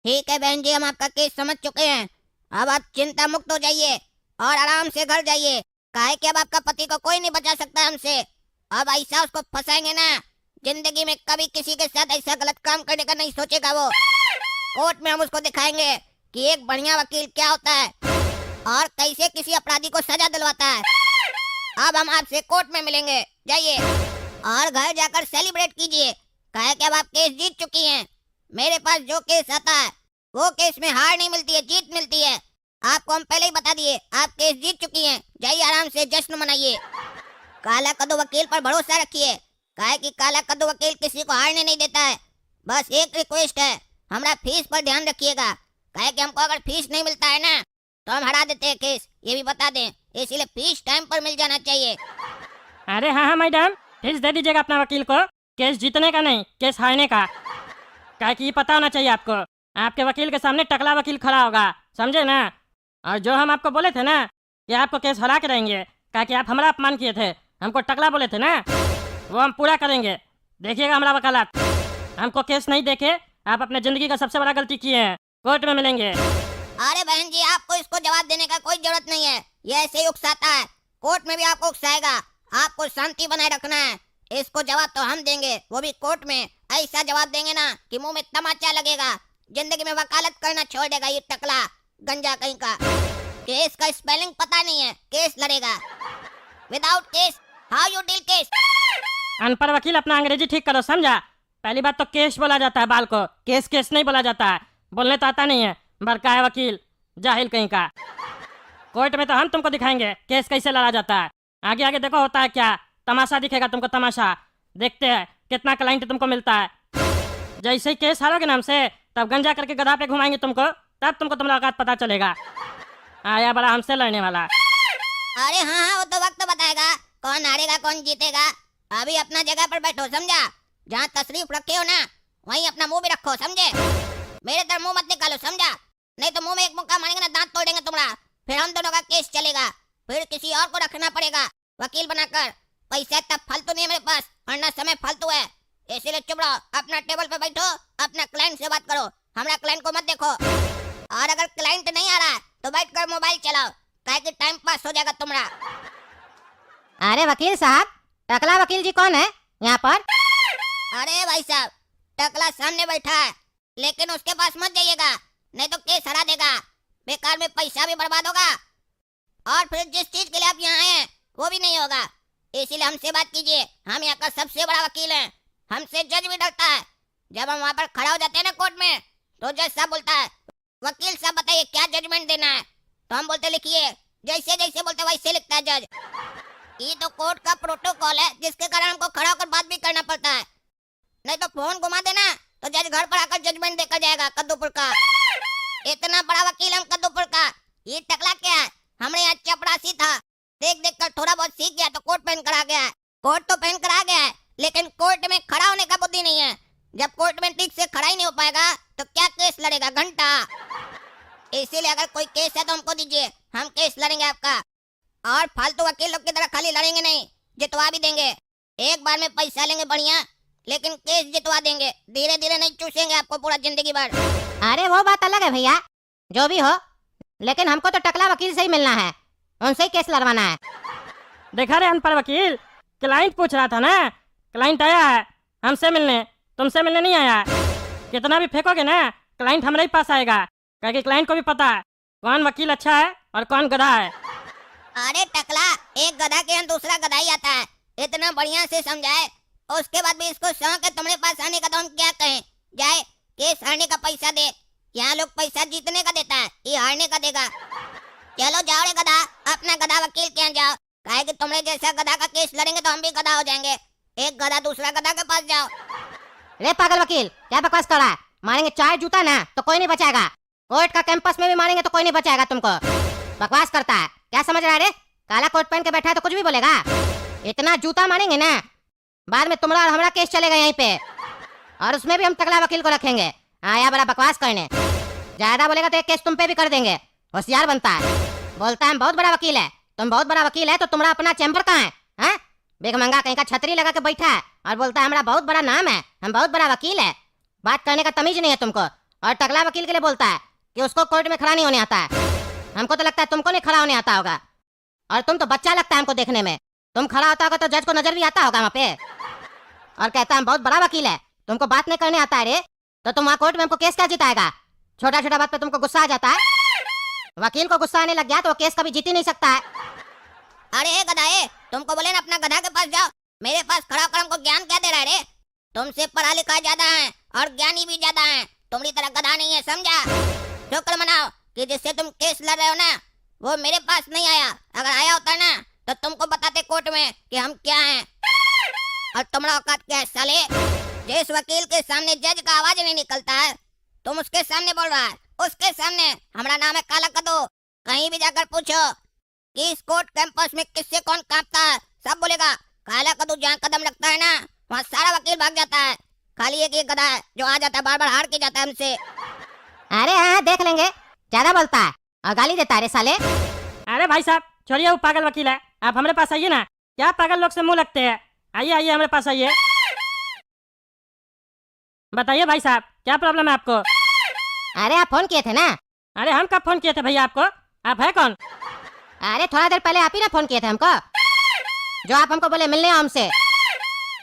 ठीक है बहन जी, हम आपका केस समझ चुके हैं। अब आप चिंता मुक्त हो जाइए और आराम से घर जाइए। काहे कि अब आपका पति को कोई नहीं बचा सकता हमसे। अब ऐसा उसको फंसाएंगे ना, जिंदगी में कभी किसी के साथ ऐसा गलत काम करने का नहीं सोचेगा वो। कोर्ट में हम उसको दिखाएंगे कि एक बढ़िया वकील क्या होता है और कैसे किसी अपराधी को सजा दिलवाता है। अब हम आपसे कोर्ट में मिलेंगे, जाइए और घर जाकर सेलिब्रेट कीजिए। काहे कि अब आप केस जीत चुकी हैं। मेरे पास जो केस आता है वो केस में हार नहीं मिलती है, जीत मिलती है। आपको हम पहले ही बता दिए, आप केस जीत चुकी हैं। जाइए आराम से जश्न मनाइए। काला कद्दू वकील पर भरोसा रखिए, काहे कि काला कद्दू वकील किसी को हारने नहीं देता है। बस एक रिक्वेस्ट है, हमारा फीस पर ध्यान रखिएगा। काहे कि हमको अगर फीस नहीं मिलता है ना तो हम हरा देते हैं केस, ये भी बता दें। इसीलिए फीस टाइम पर मिल जाना चाहिए। अरे हाँ हाँ मैडम, फीस दे दीजिएगा अपना वकील को। केस जीतने का नहीं, केस हारने का। क्या कि ये पता होना चाहिए आपको, आपके वकील के सामने टकला वकील खड़ा होगा, समझे ना। और जो हम आपको बोले थे ना कि आपको केस हरा के रहेंगे, क्या कि आप हमारा अपमान किए थे, हमको टकला बोले थे ना, वो हम पूरा करेंगे। देखिएगा हमारा वकालत। हमको केस नहीं देखे, आप अपने जिंदगी का सबसे बड़ा गलती किए हैं। कोर्ट में मिलेंगे। अरे बहन जी, आपको इसको जवाब देने का कोई जरूरत नहीं है, ये ऐसे ही उकसाता है। कोर्ट में भी आपको उकसाएगा। आपको शांति बनाए रखना है। इसको जवाब तो हम देंगे, वो भी कोर्ट में। ऐसा जवाब देंगे ना कि मुंह में तमाचा लगेगा। जिंदगी में वकालत करना छोड़ देगा ये टकला गंजा कहीं का। केस का स्पेलिंग पता नहीं है, केस लड़ेगा। Without case how you deal case. अनपढ़ वकील, अपना अंग्रेजी ठीक करो, समझा। पहली बात तो केस बोला जाता है बाल को, केस केस नहीं बोला जाता है। बोलने तो आता नहीं है, बड़का है वकील, जाहिल कहीं का। कोर्ट में तो हम तुमको दिखाएंगे केस कैसे लड़ा जाता है। आगे आगे देखो होता है क्या, तमाशा दिखेगा तुमको, तमाशा। देखते हैं कितना क्लाइंट तुमको मिलता है। जैसे ही केस हारोगे ना हमसे, तब गंजा करके गधा पे घुमाएंगे तुमको, तब तुमको तुम्हारा औकात पता चलेगा। आया बड़ा हमसे लड़ने वाला। अरे हाँ हाँ, वो तो वक्त बताएगा कौन हारेगा कौन जीतेगा। अभी अपना जगह पर बैठो, समझा। जहाँ तशरीफ रखे हो ना वहीं अपना मुंह भी रखो, समझे। मेरे तरफ मुंह मत निकालो, समझा। नहीं तो मुंह में एक मुक्का मारेंगे ना, दांत तोड़ देंगे तुम्हारा। फिर हम दोनों का केस चलेगा, फिर किसी और को रखना पड़ेगा वकील बनाकर। पैसा इतना फालतू नहीं है मेरे पास, और ना समय फालतू है। इसीलिए चुप रहो, अपना टेबल पे बैठो, अपना क्लाइंट से बात करो। हमारा क्लाइंट को मत देखो। और अगर क्लाइंट नहीं आ रहा है तो बैठकर मोबाइल चलाओ, ताकि कि टाइम पास हो जाएगा तुम्हारा। अरे वकील साहब, टकला वकील जी कौन है यहाँ पर? अरे भाई साहब, टकला सामने बैठा है, लेकिन उसके पास मत जाइएगा, नहीं तो केस हरा देगा। बेकार में पैसा भी बर्बाद होगा और फिर जिस चीज के लिए आप यहाँ आए हैं वो भी नहीं होगा। इसीलिए हमसे बात कीजिए, हम यहाँ का सबसे बड़ा वकील हैं। हमसे जज भी डरता है। जब हम वहाँ पर खड़ा हो जाते हैं ना कोर्ट में, तो जज साहब बोलता है, वकील साहब बताइए क्या जजमेंट देना है। तो हम बोलते लिखिए। जैसे जैसे बोलते वैसे लिखता है जज। ये तो कोर्ट का प्रोटोकॉल है, जिसके कारण हमको खड़ा होकर बात भी करना पड़ता है। नहीं तो फोन घुमा देना तो जज घर पर आकर जजमेंट देकर जाएगा कद्दूपुर का। इतना बड़ा वकील हम कद्दूपुर का। ये टकला क्या है, हमने यहाँ चपरासी था, देख देख कर थोड़ा बहुत सीख गया तो कोट पहन कर आ गया है। कोट तो पहन कर आ गया है, लेकिन कोर्ट में खड़ा होने का बुद्धि नहीं है। जब कोर्ट में ठीक से खड़ा ही नहीं हो पाएगा तो क्या केस लड़ेगा, घंटा। इसीलिए अगर कोई केस है तो हमको दीजिए, हम केस लड़ेंगे आपका। और फालतू वकील लोग की तरह खाली लड़ेंगे नहीं, जितवा भी देंगे। एक बार में पैसा लेंगे बढ़िया, लेकिन केस जितवा देंगे। धीरे धीरे नहीं चूसेंगे आपको पूरा जिंदगी भर। अरे वो बात अलग है भैया, जो भी हो, लेकिन हमको तो टकला वकील से ही मिलना है, उनसे ही केस लड़वाना है। देखा रे अनपढ़ वकील, क्लाइंट पूछ रहा था ना, क्लाइंट आया है हमसे मिलने, तुमसे मिलने नहीं आया। कितना भी फेंकोगे ना, क्लाइंट हमारे ही पास आएगा, क्योंकि क्लाइंट को भी पता है कौन वकील अच्छा है और कौन गधा है। अरे टकला, एक गधा के यहाँ दूसरा गधा ही आता है। इतना बढ़िया से समझाए, उसके बाद भी इसको शौक है तुम्हारे पास आने का, तो हम क्या कहें। जाए केस हारने का पैसा दे। यहाँ लोग पैसा जीतने का देता है, ये हारने का देगा। चलो जाओ रे गधा, अपना गधा वकील के यहाँ जाओ। काहे कि तुम्हारे जैसा गधा का केस लड़ेंगे तो हम भी गधा हो जाएंगे। एक गधा दूसरा गधा के पास जाओ। रे पागल वकील, क्या बकवास कर रहा है? मारेंगे चार जूता ना तो कोई नहीं बचाएगा। कोर्ट का कैंपस में भी मारेंगे तो कोई नहीं बचाएगा तुमको। बकवास करता है, क्या समझ रहा है रे? काला कोट पहन के बैठा है तो कुछ भी बोलेगा। इतना जूता मारेंगे ना, बाद में तुम्हारा और हमारा केस चलेगा यहीं पे, और उसमें भी हम टकला वकील को रखेंगे। आया बड़ा बकवास करने, ज्यादा बोलेगा तो एक केस तुम पे भी कर देंगे। होशियार बनता है, बोलता है हम बहुत बड़ा वकील है। तुम बहुत बड़ा वकील है तो तुम्हारा अपना चैम्बर कहाँ है? हाँ, बेगमंगा कहीं का छतरी लगा के बैठा है और बोलता है हमारा बहुत बड़ा नाम है, हम बहुत बड़ा वकील है। बात करने का तमीज नहीं है तुमको। और टकला वकील के लिए बोलता है कि उसको कोर्ट में खड़ा नहीं होने आता है। हमको तो लगता है तुमको नहीं खड़ा होने आता होगा, और तुम तो बच्चा लगता है हमको देखने में। तुम खड़ा होता होगा तो जज को नजर भी आता होगा वहाँ पे, और कहता है बहुत बड़ा वकील है, तुमको बात नहीं करने आता है रे। तो तुम वहाँ कोर्ट में हमको केस क्या जिताएगा? छोटा छोटा बात पे तुमको गुस्सा आ जाता है। वकील को गुस्सा आने लग गया तो वो केस कभी जीत ही नहीं सकता है। अरे गधाए, तुमको बोले ना अपना गधा के पास जाओ, मेरे पास खड़ा होकर हमको ज्ञान क्या दे रहा है रे? तुमसे पढ़ा लिखा ज्यादा है और ज्ञानी भी ज्यादा है, तुम्हारी तरह गधा नहीं है, समझा? शुक्र मनाओ कि जिससे तुम केस लड़ रहे हो ना वो मेरे पास नहीं आया। अगर आया होता ना तो तुमको बताते कोर्ट में कि हम क्या हैं और तुम्हारा औकात क्या है साले। जिस वकील के सामने जज का आवाज नहीं निकलता है तुम उसके सामने बोल रहा है, उसके सामने। हमारा नाम है काला कदू। कहीं भी जाकर पूछो कि इस कोर्ट कैंपस में किससे कौन कांपता है, सब बोलेगा काला कदू। जहाँ कदम रखता है ना वहाँ सारा वकील भाग जाता है, खाली एक गधा है जो आ जाता है बार बार हार के जाता है हमसे। अरे हाँ देख लेंगे, ज्यादा बोलता है और गाली देता है रे साले। अरे भाई साहब छोड़िए, वो पागल वकील है, आप हमारे पास आइए ना। क्या पागल लोग से मुंह लगते हैं? आइए आइए हमारे पास आइए। बताइए भाई साहब क्या प्रॉब्लम है आपको? अरे आप फोन किए थे ना? अरे हम कब फोन किए थे भैया आपको? आप है कौन? अरे थोड़ा देर पहले आप ही ना फोन किए थे हमको, जो आप हमको बोले मिलने आओ हमसे।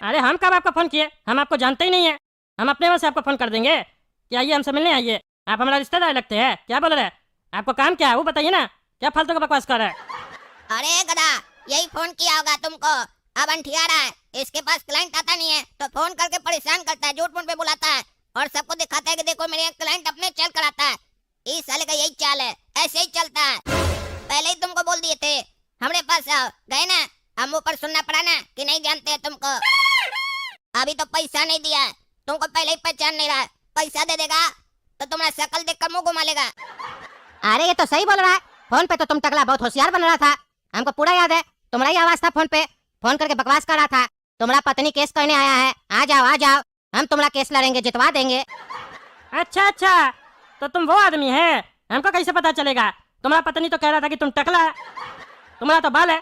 अरे हम कब आपको फोन किए? हम आपको जानते ही नहीं है, हम अपने मन से आपको फोन कर देंगे कि आइए हमसे मिलने आइए। आप हमारा रिश्तेदार लगते हैं, क्या बोल रहे हैं? आपको काम क्या है वो बताइए ना, क्या फालतू का बकवास कर रहे हैं? अरे गधा, यही फोन किया होगा तुमको, अब अंठिया रहा है। इसके पास क्लाइंट आता नहीं है तो फोन करके परेशान करता है, झूठ मूठ पे बुलाता है और सबको दिखाता है कि देखो मेरे क्लाइंट अपने चल कर आता है। इस साले का यही चाल है, ऐसे ही चलता है। पहले ही तुमको बोल दिए थे हमारे पास आओ, गए ना, हम ऊपर सुनना पड़ा ना कि नहीं जानते हैं तुमको। अभी तो पैसा नहीं दिया है, तुमको पहले ही पहचान नहीं रहा है। पैसा दे देगा तो तुम्हारा शकल देखकर मुंह घुमा लेगा। अरे ये तो सही बोल रहा है, फोन पे तो तुम टकला बहुत होशियार बन रहा था, हमको पूरा याद है। तुम्हारा ही आवाज था फोन पे, फोन करके बकवास कर रहा था। तुम्हारा पत्नी केस करने आया है, आ जाओ, हम तुम्हारा केस लड़ेंगे, जितवा देंगे। अच्छा अच्छा, तो तुम वो आदमी है, हमको कैसे पता चलेगा? तुम्हारा पत्नी तो कह रहा था कि तुम टकला है, तुम्हारा तो बाल है,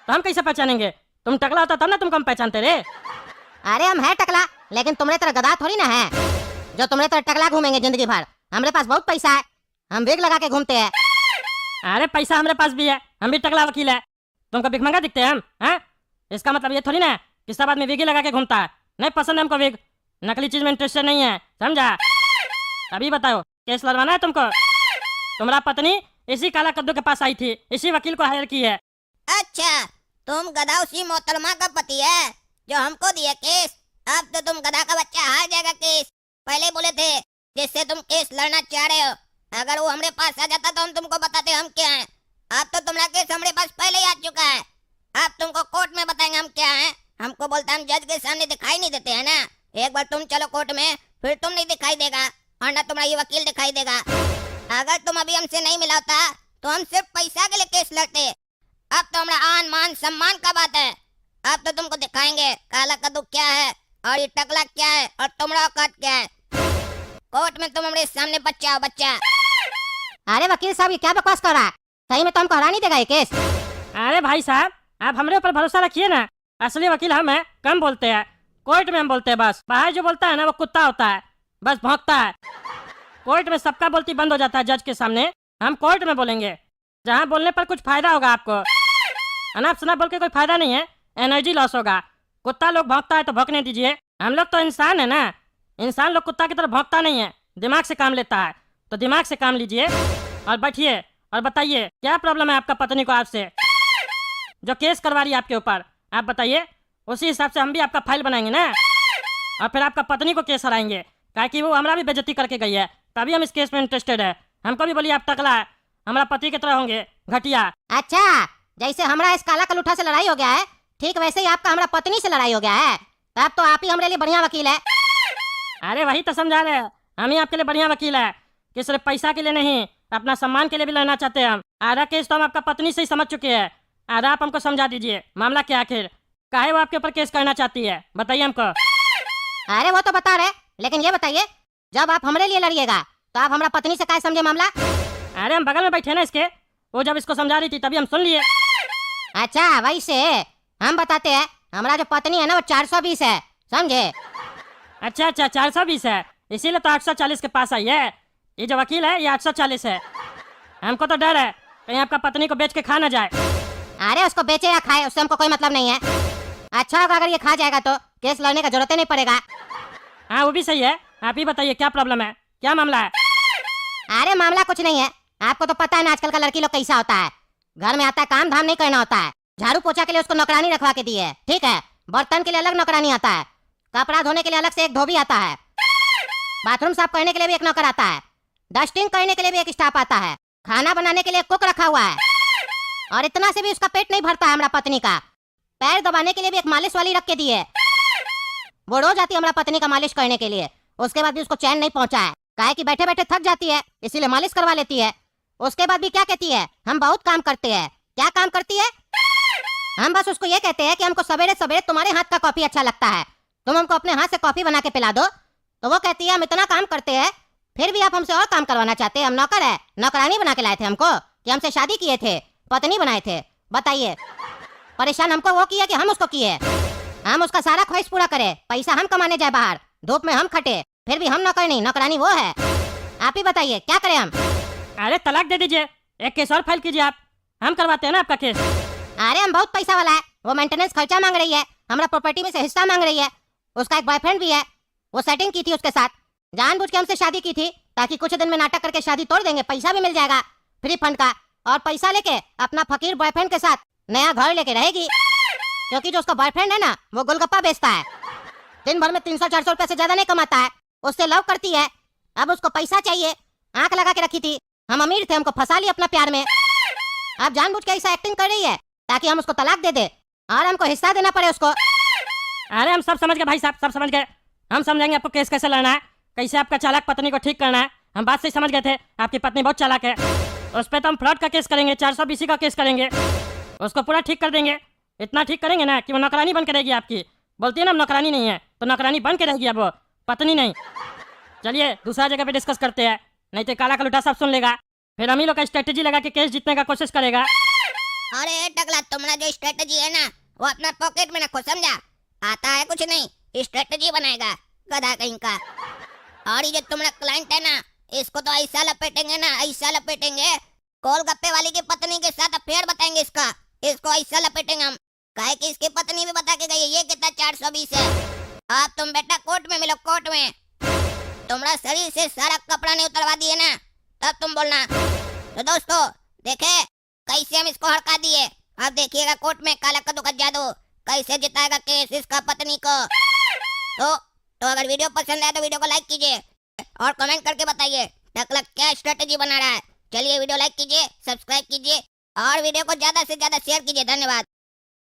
तो हम कैसे पहचानेंगे? तुम टकला होता तब ना तुमको हम पहचानते रे। अरे हम है टकला, लेकिन तुम्हारे तरह गधा थोड़ी ना है जो तुम्हारे तरह टकला घूमेंगे जिंदगी भर। हमारे पास बहुत पैसा है, हम विग लगा के घूमते हैं। अरे पैसा हमारे पास भी है, हम भी टकला वकील है, तुमको भिखमंगा दिखते हैं हम? हैं? इसका मतलब ये थोड़ी ना कि सब आदमी विग ही लगा के घूमता है। नहीं पसंद है हमको विग, नकली चीज में इंटरेस्टेड नहीं है, समझा? अभी बताओ केस लड़वाना है तुमको? तुम्हारा पत्नी इसी काला कद्दू के पास आई थी, इसी वकील को हायर की है। अच्छा, तुम गधा उसी मोहतरमा का पति है जो हमको दिया केस। अब तो तुम गधा का बच्चा हार जाएगा केस। पहले बोले थे जिससे तुम केस लड़ना चाह रहे हो, अगर वो हमारे पास आ जाता तो हम तुमको बताते हम क्या हैं। अब तो तुम्हारा केस हमारे पास पहले ही आ चुका है, अब तुमको कोर्ट में बताएंगे हम क्या हैं। हमको बोलता हम जज के सामने दिखाई नहीं देते हैं ना। एक बार तुम चलो कोर्ट में, फिर तुम नहीं दिखाई देगा और ना तुम्हारा ये वकील दिखाई देगा। अगर तुम अभी हमसे नहीं मिलाता तो हम सिर्फ पैसा के लिए केस लड़ते। अब तो हमारा आन मान सम्मान का बात है। अब तो तुमको दिखाएंगे काला कद्दू क्या है और ये टकला क्या है और तुम्हारा औकात क्या है। कोर्ट में तुम हमारे सामने बच्चा हो, बच्चा। अरे वकील साहब ये क्या बकवास कर रहा है? सही में तो हमको हरा नहीं देगा ये केस। अरे भाई साहब आप हमारे ऊपर भरोसा रखिए ना, असली वकील हम हैं, कम बोलते हैं, कोर्ट में हम बोलते हैं बस। बाहर जो बोलता है ना वो कुत्ता होता है, बस भौंकता है। कोर्ट में सबका बोलती बंद हो जाता है जज के सामने, हम कोर्ट में बोलेंगे जहाँ बोलने पर कुछ फायदा होगा आपको। अनाप शनाप बोल के कोई फायदा नहीं है, एनर्जी लॉस होगा। कुत्ता लोग भौंकता है तो भौंकने दीजिए, हम लोग तो इंसान है ना। इंसान लोग कुत्ता की तरह भौंकता नहीं है, दिमाग से काम लेता है, तो दिमाग से काम लीजिए और बैठिए और बताइए क्या प्रॉब्लम है आपका पत्नी को आपसे, जो केस करवा रही है आपके ऊपर। आप बताइए, उसी हिसाब से हम भी आपका फाइल बनाएंगे ना, और फिर आपका पत्नी को केस हराएंगे, काहे कि वो हमारा भी बेइज्जती करके गई है, तभी हम इस केस में इंटरेस्टेड है। हमको भी बोलिए आप टकला है, हमारा पति की तरह होंगे, घटिया। अच्छा, जैसे हमारा इस काला कलूठा से लड़ाई हो गया है, ठीक वैसे ही आपका हमारा पत्नी से लड़ाई हो गया है। तब तो आप ही हमारे लिए बढ़िया वकील है। अरे वही तो समझा रहे, हम ही आपके लिए बढ़िया वकील है कि सिर्फ पैसा के लिए नहीं, अपना सम्मान के लिए भी लड़ना चाहते हैं हम। आधा केस तो हम आपका पत्नी से ही समझ चुके हैं, आधा आप हमको समझा दीजिए मामला क्या आखिर, काहे वो आपके ऊपर केस करना चाहती है, बताइए हमको। अरे वो तो बता रहे, लेकिन ये बताइए जब आप हमारे लिए लड़िएगा तो आप हमारा पत्नी से क्या समझे मामला? अरे हम बगल में बैठे ना इसके, वो जब इसको समझा रही थी तभी हम सुन लिए। अच्छा वैसे हम बताते हैं, हमारा जो पत्नी है ना वो 420 है, समझे? अच्छा अच्छा 420 है, इसीलिए तो 840 के पास आई है। ये जो वकील है ये 840 है। हमको तो डर है कहीं आपका पत्नी को बेच के खा ना जाए। अरे उसको बेचे या खाए उससे हमको कोई मतलब नहीं है। अच्छा होगा अगर ये खा जाएगा तो केस लड़ने का जरूरत ही नहीं पड़ेगा। हाँ वो भी सही है। आप ही बताइए क्या प्रॉब्लम है, क्या मामला है? अरे मामला कुछ नहीं है, आपको तो पता है ना आजकल का लड़की लोग कैसा होता है। घर में आता है काम धाम नहीं करना होता है। झाड़ू पोछा के लिए उसको नौकरानी रखवा के दी है, ठीक है। बर्तन के लिए अलग नौकरानी आता है, कपड़ा धोने के लिए अलग से एक धोबी आता है, बाथरूम साफ करने के लिए भी एक नौकर आता है, डस्टिंग करने के लिए भी एक स्टाफ आता है, खाना बनाने के लिए कुक रखा हुआ है। और इतना से भी उसका पेट नहीं भरता है हमारा पत्नी का। पैर दबाने के लिए भी एक मालिश वाली रख के दी है। वो रोज आती है हमारा पत्नी का मालिश करने के लिए। उसके बाद भी उसको चैन नहीं पहुंचा है, काहे कि बैठे बैठे थक जाती है इसीलिए मालिश करवा लेती है। उसके बाद भी क्या कहती है, हम बहुत काम करते हैं। क्या काम करती है? हम बस उसको ये कहते हैं कि हमको सवेरे सवेरे तुम्हारे हाथ का कॉफी अच्छा लगता है, तुम हमको अपने हाथ से कॉफी बना के पिला दो। तो वो कहती है हम इतना काम करते हैं फिर भी आप हमसे और काम करवाना चाहते हैं। हम नौकर है, नौकरानी बना के लाए थे हमको कि हमसे शादी किए थे, पत्नी बनाए थे। बताइए, परेशान हमको वो किया कि हम उसको किए? हम उसका सारा ख्वाहिश पूरा करें, पैसा हम कमाने जाए बाहर, धूप में हम खटे, फिर भी हम नौकर नहीं, नौकरानी वो है। आप ही बताइए क्या करें हम? अरे तलाक दे दीजिए, एक केस और फाइल कीजिए आप, हम करवाते हैं ना आपका केस। अरे हम बहुत पैसा वाला है, वो मेंटेनेंस खर्चा मांग रही है, हमारा प्रॉपर्टी में से हिस्सा मांग रही है। उसका एक बॉयफ्रेंड भी है, वो सेटिंग की थी उसके साथ, जानबूझ के हमसे शादी की थी ताकि कुछ दिन में नाटक करके शादी तोड़ देंगे, पैसा भी मिल जाएगा फ्री फंड का। और पैसा लेके अपना फकीर बॉयफ्रेंड के साथ नया घर लेके रहेगी, क्योंकि जो उसका बॉयफ्रेंड है ना वो गोलगप्पा बेचता है, दिन भर में 300-400 रुपए से ज्यादा नहीं कमाता है। उससे लव करती है, अब उसको पैसा चाहिए, आंख लगा के रखी थी। हम अमीर थे, हमको फंसा लिया अपना प्यार में। अब जानबूझ के ऐसा एक्टिंग कर रही है ताकि हम उसको तलाक दे दे और हमको हिस्सा देना पड़े उसको। अरे हम सब समझ गए भाई साहब, सब समझ गए। हम समझाएंगे आपको केस कैसे लड़ना है, कैसे आपका चालाक पत्नी को ठीक करना है। हम बात से समझ गए थे, आपकी पत्नी बहुत चालाक है। उस पर तो हम फ्रॉड का केस करेंगे, 420 का केस करेंगे, उसको पूरा ठीक कर देंगे। इतना ठीक करेंगे ना कि वो नौकरानी बन के रहेगी आपकी। बोलती है ना हम नौकरानी नहीं है, तो नौकरानी बन के रहेगी अब वो, पत्नी नहीं। चलिए दूसरा जगह पे डिस्कस करते हैं, नहीं तो काला कलूटा सब सुन लेगा, फिर हम ही लोग का स्ट्रेटेजी लगा के केस जीतने का कोशिश करेगा। अरे टकला, तुमने जो स्ट्रेटजी है ना वो अपना पॉकेट में रखो, समझा? आता है कुछ नहीं, स्ट्रेटजी बनाएगा गधा कहीं का। और ये जो तुम्हारा क्लाइंट है ना, इसको तो ऐसा लपेटेंगे ना, ऐसा लपेटेंगे, गोलगप्पे वाली की पत्नी के साथ अफेयर बताएंगे इसका। इसको ऐसा लपेटेंगे हम, काहे कि इसकी पत्नी भी बता के गई है ये कितना 420 है। अब तुम बेटा कोर्ट में मिलो, कोर्ट में। तुम्हारा शरीर से सारा कपड़ा नहीं उतरवा दिए ना, तब तुम बोलना। तो दोस्तों देखे कैसे हम इसको हड़का दिए। अब देखिएगा कोर्ट में काला कद्दू का जादू कैसे जिताएगा केस इसका पत्नी को। तो अगर वीडियो पसंद आए तो वीडियो को लाइक कीजिए और कमेंट करके बताइए टकला क्या स्ट्रेटेजी बना रहा है। चलिए वीडियो लाइक कीजिए, सब्सक्राइब कीजिए और वीडियो को ज्यादा से ज्यादा शेयर कीजिए। धन्यवाद।